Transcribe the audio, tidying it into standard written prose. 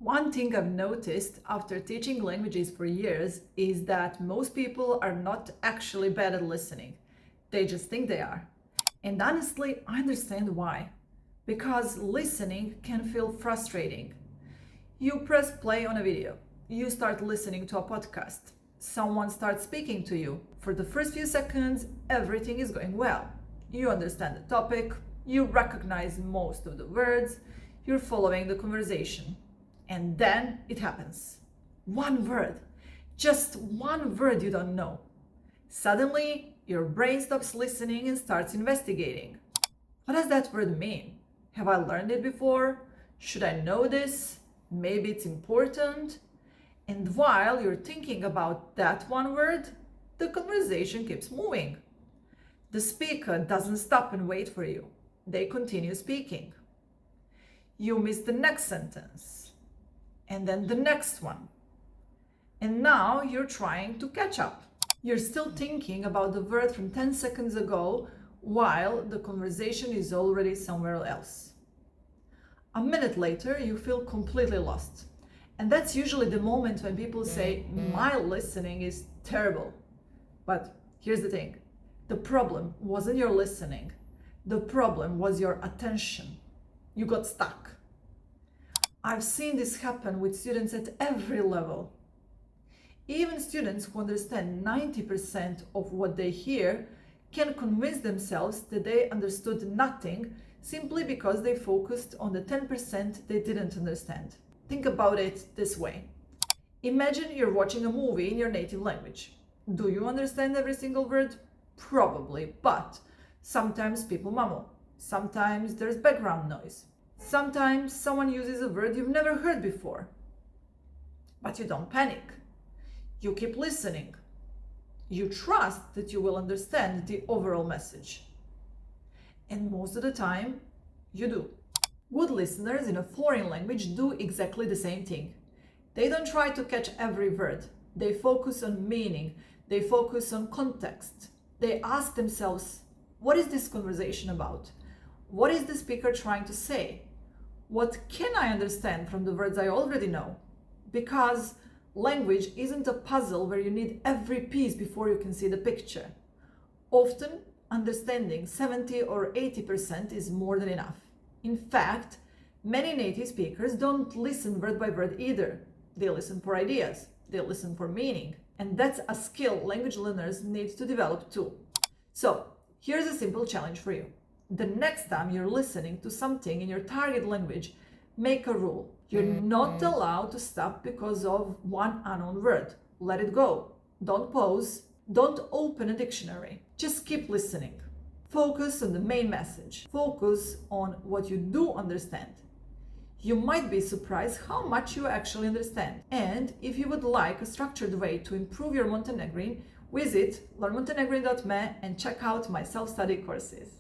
One thing I've noticed after teaching languages for years is that most people are not actually bad at listening. They just think they are. And honestly, I understand why. Because listening can feel frustrating. You press play on a video, you start listening to a podcast, someone starts speaking to you. For the first few seconds, everything is going well. You understand the topic, you recognize most of the words, you're following the conversation. And then it happens. One word, just one word you don't know. Suddenly, your brain stops listening and starts investigating. What does that word mean? Have I learned it before? Should I know this? Maybe it's important. And while you're thinking about that one word, the conversation keeps moving. The speaker doesn't stop and wait for you. They continue speaking. You miss the next sentence. And then the next one. And now you're trying to catch up. You're still thinking about the word from 10 seconds ago while the conversation is already somewhere else. A minute later, you feel completely lost. And that's usually the moment when people say, my listening is terrible. But here's the thing. The problem wasn't your listening. The problem was your attention. You got stuck. I've seen this happen with students at every level. Even students who understand 90% of what they hear can convince themselves that they understood nothing simply because they focused on the 10% they didn't understand. Think about it this way. Imagine you're watching a movie in your native language. Do you understand every single word? Probably, but sometimes people mumble. Sometimes there's background noise. Sometimes someone uses a word you've never heard before. But you don't panic. You keep listening. You trust that you will understand the overall message. And most of the time, you do. Good listeners in a foreign language do exactly the same thing. They don't try to catch every word. They focus on meaning. They focus on context. They ask themselves, what is this conversation about? What is the speaker trying to say? What can I understand from the words I already know? Because language isn't a puzzle where you need every piece before you can see the picture. Often, understanding 70 or 80% is more than enough. In fact, many native speakers don't listen word by word either. They listen for ideas. They listen for meaning. And that's a skill language learners need to develop too. So, here's a simple challenge for you. The next time you're listening to something in your target language, make a rule. You're not allowed to stop because of one unknown word. Let it go. Don't pause. Don't open a dictionary. Just keep listening. Focus on the main message. Focus on what you do understand. You might be surprised how much you actually understand. And if you would like a structured way to improve your Montenegrin, visit learnmontenegrin.me and check out my self-study courses.